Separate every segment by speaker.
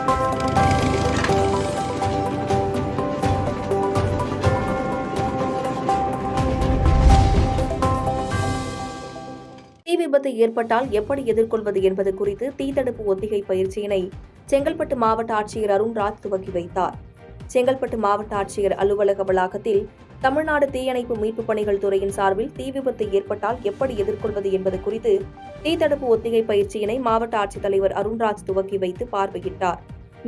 Speaker 1: தீ விபத்து ஏற்பட்டால் எப்படி எதிர்கொள்வது என்பது குறித்து தீத்தடுப்பு ஒத்திகை பயிற்சியினை செங்கல்பட்டு மாவட்ட ஆட்சியர் அருண்ராஜ் துவக்கி வைத்தார். செங்கல்பட்டு மாவட்ட ஆட்சியர் அலுவலக வளாகத்தில் தமிழ்நாடு தீயணைப்பு மீட்புப் பணிகள் துறையின் சார்பில் தீ விபத்து ஏற்பட்டால் எப்படி எதிர்கொள்வது என்பது குறித்து தீத்தடுப்பு ஒத்திகை பயிற்சியினை மாவட்ட ஆட்சித்தலைவர் அருண்ராஜ் துவக்கி வைத்து பார்வையிட்டார்.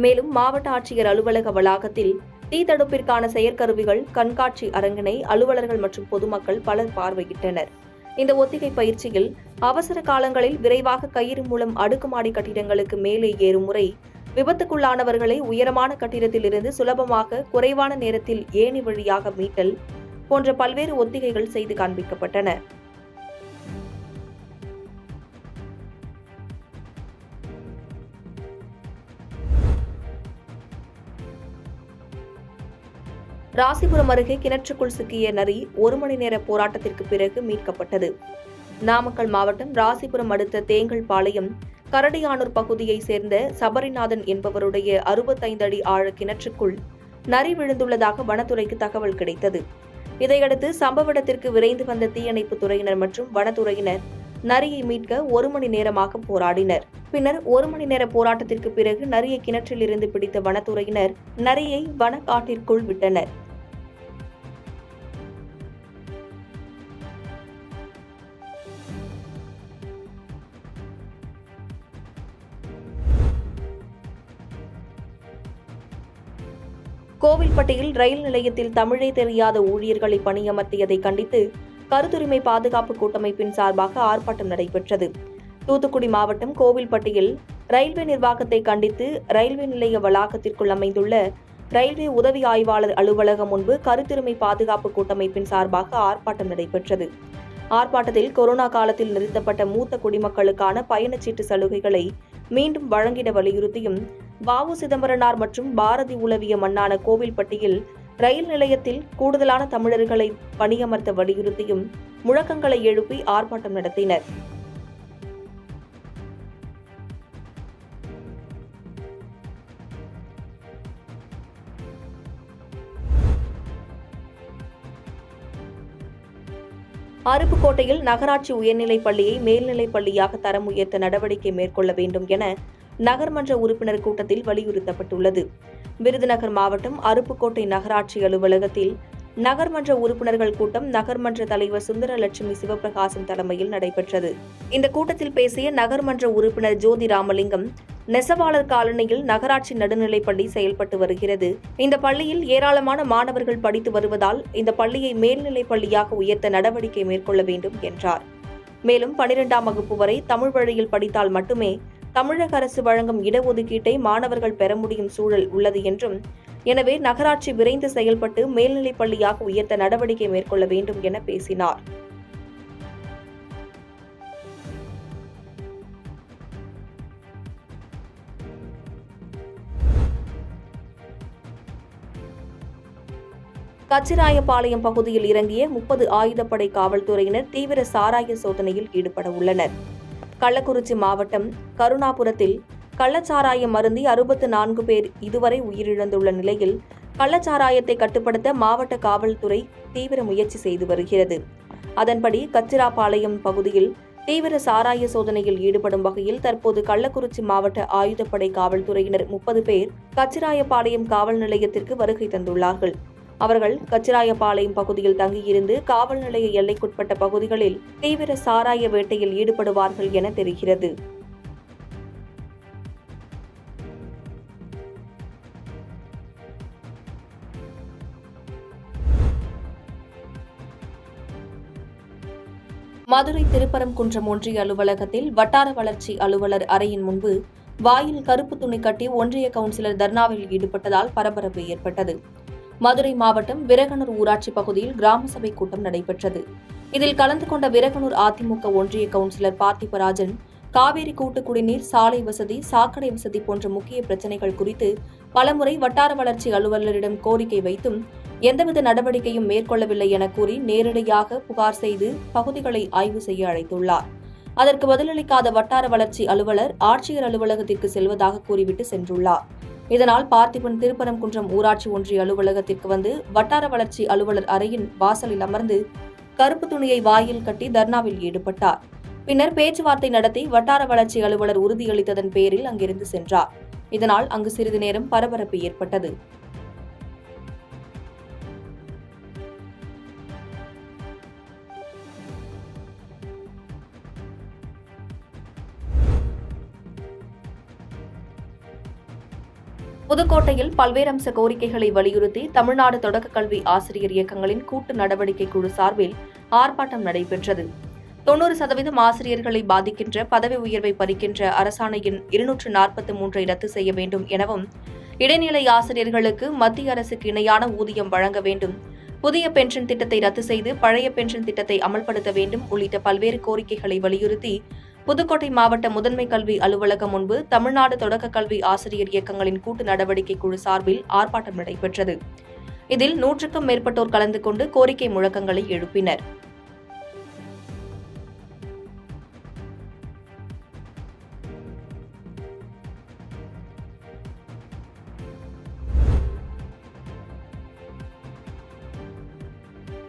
Speaker 1: மேலும் மாவட்ட ஆட்சியர் அலுவலக வளாகத்தில் தீத்தடுப்பிற்கான செயற்கருவிகள் கண்காட்சி அரங்கினை அலுவலர்கள் மற்றும் பொதுமக்கள் பலர் பார்வையிட்டனர். இந்த ஒத்திகை பயிற்சியில் அவசர காலங்களில் விரைவாக கயிறு மூலம் அடுக்குமாடி கட்டிடங்களுக்கு மேலே ஏறும் முறை, விபத்துக்குள்ளானவர்களை உயரமான கட்டிடத்தில் இருந்து சுலபமாக குறைவான நேரத்தில் ஏணி வழியாக மீட்டல் போன்ற பல்வேறு ஒத்திகைகள் செய்து காண்பிக்கப்பட்டன. ராசிபுரம் அருகே கிணற்றுக்குள் சிக்கிய நரி 1 மணி நேர போராட்டத்திற்கு பிறகு மீட்கப்பட்டது. நாமக்கல் மாவட்டம் ராசிபுரம் அடுத்த தேங்கல்பாளையம் கரடியானூர் பகுதியைச் சேர்ந்த சபரிநாதன் என்பவருடைய 65 அடி ஆழ கிணற்றுக்குள் நரி விழுந்துள்ளதாக வனத்துறைக்கு தகவல் கிடைத்தது. இதையடுத்து சம்பவ இடத்திற்கு விரைந்து வந்த தீயணைப்புத் துறையினர் மற்றும் வனத்துறையினர் நரியை மீட்க 1 மணி நேரமாக போராடினர். பின்னர் 1 மணி நேர போராட்டத்திற்கு பிறகு நரியை கிணற்றில் இருந்து பிடித்த வனத்துறையினர் நரியை வனக்காட்டிற்குள் விட்டனர். கோவில்பட்டியில் ரயில் நிலையத்தில் தமிழே தெரியாத ஊழியர்களை பணியமர்த்தியதை கண்டித்து கருத்துரிமை பாதுகாப்பு கூட்டமைப்பின் சார்பாக ஆர்ப்பாட்டம் நடைபெற்றது. தூத்துக்குடி மாவட்டம் கோவில்பட்டியில் ரயில்வே நிர்வாகத்தை கண்டித்து ரயில்வே நிலைய வளாகத்திற்குள் அமைந்துள்ள ரயில்வே உதவி ஆய்வாளர் அலுவலகம் முன்பு கருத்துரிமை பாதுகாப்பு கூட்டமைப்பின் சார்பாக ஆர்ப்பாட்டம் நடைபெற்றது. ஆர்ப்பாட்டத்தில் கொரோனா காலத்தில் நிறுத்தப்பட்ட மூத்த குடிமக்களுக்கான பயணச்சீட்டு சலுகைகளை மீண்டும் வழங்கிட வலியுறுத்தியும், வ.உ. சிதம்பரனார் மற்றும் பாரதி உலவிய மண்ணான கோவில்பட்டியில் ரயில் நிலையத்தில் கூடுதலான தமிழர்களை பணியமர்த்த வலியுறுத்தியும் முழக்கங்களை எழுப்பி ஆர்ப்பாட்டம் நடத்தினர். அருப்புக்கோட்டையில் நகராட்சி உயர்நிலைப் பள்ளியை மேல்நிலைப் பள்ளியாக தரம் உயர்த்த நடவடிக்கை மேற்கொள்ள வேண்டும் என நகர்மன்ற உறுப்பினர் கூட்டத்தில் வலியுறுத்தப்பட்டுள்ளது. விருதுநகர் மாவட்டம் அருப்புக்கோட்டை நகராட்சி அலுவலகத்தில் நகர்மன்ற உறுப்பினர்கள் கூட்டம் நகர்மன்ற தலைவர் சுந்தரலட்சுமி சிவபிரகாசம் தலைமையில் நடைபெற்றது. இந்த கூட்டத்தில் பேசிய நகர்மன்ற உறுப்பினர் ஜோதி ராமலிங்கம், நெசவாளர் காலனியில் நகராட்சி நடுநிலைப்பள்ளி செயல்பட்டு வருகிறது. இந்த பள்ளியில் ஏராளமான மாணவர்கள் படித்து வருவதால் இந்த பள்ளியை மேல்நிலைப் பள்ளியாக உயர்த்த நடவடிக்கை மேற்கொள்ள வேண்டும் என்றார். மேலும் 12ஆம் வகுப்பு வரை தமிழ் வழியில் படித்தால் மட்டுமே தமிழக அரசு வழங்கும் இடஒதுக்கீட்டை மாணவர்கள் பெற முடியும் சூழல் உள்ளது என்றும், எனவே நகராட்சி விரைந்து செயல்பட்டு மேல்நிலைப் பள்ளியாக உயர்த்த நடவடிக்கை மேற்கொள்ள வேண்டும் என பேசினார். கச்சிராயபாளையம் பகுதியில் இறங்கிய 30 ஆயுதப்படை காவல்துறையினர் தீவிர சாராய சோதனையில் ஈடுபட உள்ளனர். கள்ளக்குறிச்சி மாவட்டம் கருணாபுரத்தில் கள்ளச்சாராயம் அருந்தி 64 பேர் இதுவரை உயிரிழந்துள்ள நிலையில் கள்ளச்சாராயத்தை கட்டுப்படுத்த மாவட்ட காவல்துறை தீவிர முயற்சி செய்து வருகிறது. அதன்படி கச்சிராபாளையம் பகுதியில் தீவிர சாராய சோதனையில் ஈடுபடும் வகையில் தற்போது கள்ளக்குறிச்சி மாவட்ட ஆயுதப்படை காவல்துறையினர் 30 பேர் கச்சிராயபாளையம் காவல் நிலையத்திற்கு வருகை தந்துள்ளார்கள். அவர்கள் கச்சிராயபாளையம் பகுதியில் தங்கியிருந்து காவல் நிலைய எல்லைக்குட்பட்ட பகுதிகளில் தீவிர சாராய வேட்டையில் ஈடுபடுவார்கள் என தெரிகிறது. மதுரை திருப்பரங்குன்றம் ஒன்றிய அலுவலகத்தில் வட்டார வளர்ச்சி அலுவலர் அறையின் முன்பு வாயில் கருப்பு துணி கட்டி ஒன்றிய கவுன்சிலர் தர்ணாவில் ஈடுபட்டதால் பரபரப்பு ஏற்பட்டது. மதுரை மாவட்டம் விரகனூர் ஊராட்சி பகுதியில் கிராம சபை கூட்டம் நடைபெற்றது. இதில் கலந்து கொண்ட விரகனூர் அதிமுக ஒன்றிய கவுன்சிலர் பார்த்திபராஜன், காவேரி கூட்டு குடிநீர், சாலை வசதி, சாக்கடை வசதி போன்ற முக்கிய பிரச்சினைகள் குறித்து பலமுறை வட்டார வளர்ச்சி அலுவலரிடம் கோரிக்கை வைத்தும் எந்தவித நடவடிக்கையும் மேற்கொள்ளவில்லை என கூறி நேரடியாக புகார் செய்து பகுதிகளை ஆய்வு செய்ய அழைத்துள்ளார். அதற்கு பதிலளிக்காத வட்டார வளர்ச்சி அலுவலர் ஆட்சியர் அலுவலகத்திற்கு செல்வதாக கூறிவிட்டு சென்றுள்ளார். இதனால் பார்த்திபன் திருப்பரங்குன்றம் ஊராட்சி ஒன்றிய அலுவலகத்திற்கு வந்து வட்டார வளர்ச்சி அலுவலர் அறையின் வாசலில் அமர்ந்து கருப்பு துணியை வாயில் கட்டி தர்ணாவில் ஈடுபட்டார். பின்னர் பேச்சுவார்த்தை நடத்தி வட்டார வளர்ச்சி அலுவலர் உறுதியளித்ததன் பேரில் அங்கிருந்து சென்றார். இதனால் அங்கு சிறிது நேரம் பரபரப்பு ஏற்பட்டது. புதுக்கோட்டையில் பல்வேறு அம்ச கோரிக்கைகளை வலியுறுத்தி தமிழ்நாடு தொடக்க கல்வி ஆசிரியர் இயக்கங்களின் கூட்டு நடவடிக்கை குழு சார்பில் ஆர்ப்பாட்டம் நடைபெற்றது. 90% ஆசிரியர்களை பாதிக்கின்ற பதவி உயர்வை பறிக்கின்ற அரசாணையின் 243 ரத்து செய்ய வேண்டும் எனவும், இடைநிலை ஆசிரியர்களுக்கு மத்திய அரசுக்கு இணையான ஊதியம் வழங்க வேண்டும், புதிய பென்ஷன் திட்டத்தை ரத்து செய்து பழைய பென்ஷன் திட்டத்தை அமல்படுத்த வேண்டும் உள்ளிட்ட பல்வேறு கோரிக்கைகளை வலியுறுத்தி புதுக்கோட்டை மாவட்ட முதன்மை கல்வி அலுவலகம் முன்பு தமிழ்நாடு தொடக்க கல்வி ஆசிரியர் இயக்கங்களின் கூட்டு நடவடிக்கை குழு சார்பில் ஆர்ப்பாட்டம் நடைபெற்றது. இதில் 100க்கும் மேற்பட்டோர் கலந்து கொண்டு கோரிக்கை முழக்கங்களை எழுப்பினர்.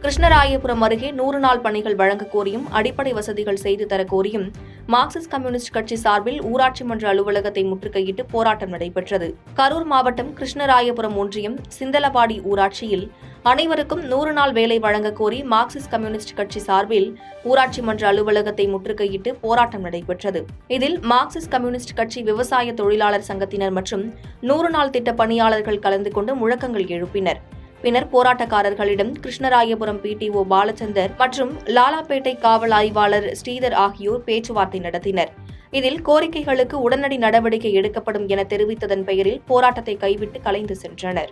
Speaker 1: கிருஷ்ணராயபுரம் அருகே 100 நாள் பணிகள் வழங்க கோரியும் அடிப்படை வசதிகள் செய்து தர கோரியும் மார்க்சிஸ்ட் கம்யூனிஸ்ட் கட்சி சார்பில் ஊராட்சி மன்ற அலுவலகத்தை முற்றுகையிட்டு போராட்டம் நடைபெற்றது. கரூர் மாவட்டம் கிருஷ்ணராயபுரம் ஒன்றியம் சிந்தலவாடி ஊராட்சியில் அனைவருக்கும் 100 நாள் வேலை வழங்க கோரி மார்க்சிஸ்ட் கம்யூனிஸ்ட் கட்சி சார்பில் ஊராட்சி மன்ற அலுவலகத்தை முற்றுகையிட்டு போராட்டம் நடைபெற்றது. இதில் மார்க்சிஸ்ட் கம்யூனிஸ்ட் கட்சி விவசாய தொழிலாளர் சங்கத்தினர் மற்றும் 100 நாள் திட்ட பணியாளர்கள் கலந்து கொண்டு முழக்கங்கள் எழுப்பினர். பின்னர் போராட்டக்காரர்களிடம் கிருஷ்ணராயபுரம் பிடிஓ பாலச்சந்தர் மற்றும் லாலாப்பேட்டை காவல் ஆய்வாளர் ஸ்ரீதர் ஆகியோர் பேச்சுவார்த்தை நடத்தினர். இதில் கோரிக்கைகளுக்கு உடனடி நடவடிக்கை எடுக்கப்படும் என தெரிவித்ததன் பெயரில் போராட்டத்தை கைவிட்டு கலைந்து சென்றனர்.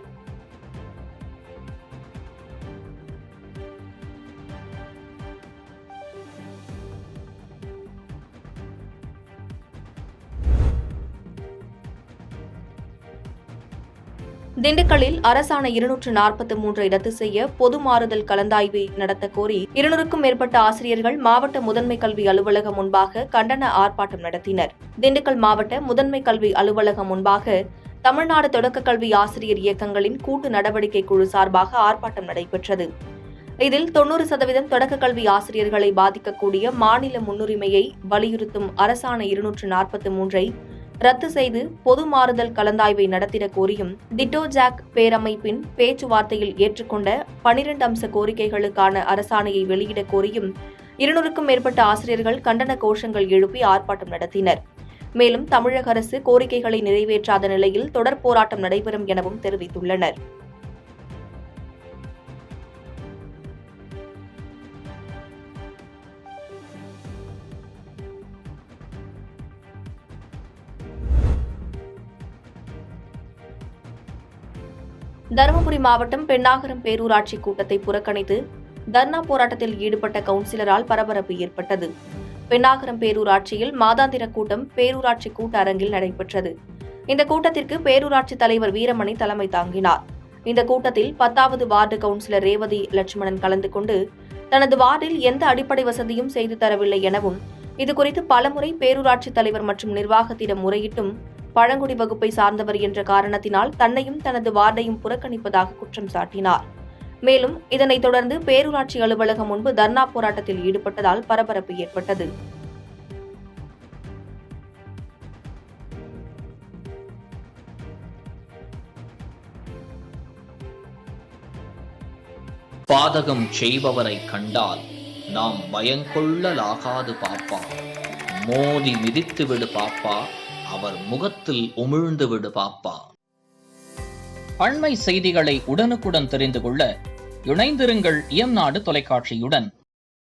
Speaker 1: திண்டுக்கல்லில் அரசாணை 243 ரத்து செய்ய பொது மாறுதல் கலந்தாய்வை நடத்த கோரி 200க்கும் மேற்பட்ட ஆசிரியர்கள் மாவட்ட முதன்மை கல்வி அலுவலகம் முன்பாக கண்டன ஆர்ப்பாட்டம் நடத்தினர். திண்டுக்கல் மாவட்ட முதன்மை கல்வி அலுவலகம் முன்பாக தமிழ்நாடு தொடக்க கல்வி ஆசிரியர் இயக்கங்களின் கூட்டு நடவடிக்கை குழு சார்பாக ஆர்ப்பாட்டம் நடைபெற்றது. இதில் 90% தொடக்க கல்வி ஆசிரியர்களை பாதிக்கக்கூடிய மாநில முன்னுரிமையை வலியுறுத்தும் அரசாணை 243 ரத்து செய்து பொது மாறுதல் கலந்தாய்வை நடத்திட கோரியும், டிட்டோ ஜாக் பேரமைப்பின் பேச்சுவார்த்தையில் ஏற்றுக்கொண்ட 12 அம்ச கோரிக்கைகளுக்கான அரசாணையை வெளியிட கோரியும் 200க்கும் மேற்பட்ட ஆசிரியர்கள் கண்டன கோஷங்கள் எழுப்பி ஆர்ப்பாட்டம் நடத்தினர். மேலும் தமிழக அரசு கோரிக்கைகளை நிறைவேற்றாத நிலையில் தொடர் போராட்டம் நடைபெறும் எனவும் தெரிவித்துள்ளனர். தருமபுரி மாவட்டம் பெண்ணாகரம் பேரூராட்சி கூட்டத்தை புறக்கணித்து தர்ணா போராட்டத்தில் ஈடுபட்ட கவுன்சிலரால் பரபரப்பு ஏற்பட்டது. பெண்ணாகரம் பேரூராட்சியில் மாதாந்திர கூட்டம் பேரூராட்சி கூட்ட அரங்கில் நடைபெற்றது. இந்த கூட்டத்திற்கு பேரூராட்சி தலைவர் வீரமணி தலைமை தாங்கினார். இந்த கூட்டத்தில் 10வது வார்டு கவுன்சிலர் ரேவதி லட்சுமணன் கலந்து கொண்டு தனது வார்டில் எந்த அடிப்படை வசதியும் செய்து தரவில்லை எனவும், இதுகுறித்து பலமுறை பேரூராட்சி தலைவர் மற்றும் நிர்வாகத்திடம் முறையிட்டும் பழங்குடி வகுப்பை சார்ந்தவர் என்ற காரணத்தினால் தன்னையும் தனது வார்டையும் புறக்கணிப்பதாக குற்றம் சாட்டினார். மேலும் இதனைத் தொடர்ந்து பேரூராட்சி அலுவலகம் முன்பு தர்ணா போராட்டத்தில் ஈடுபட்டதால் பரபரப்பு ஏற்பட்டது.
Speaker 2: பாதகம் செய்பவரை கண்டால் நாம் பயங்கொள்ளலாகாது பாப்பா, மோதி மிதித்து விடு பாப்பா, அவர் முகத்தில் உமிழ்ந்து விடு பாப்பா. அண்மை செய்திகளை உடனுக்குடன் தெரிந்து கொள்ள இணைந்திருங்கள் இயம்நாடு தொலைக்காட்சியுடன்.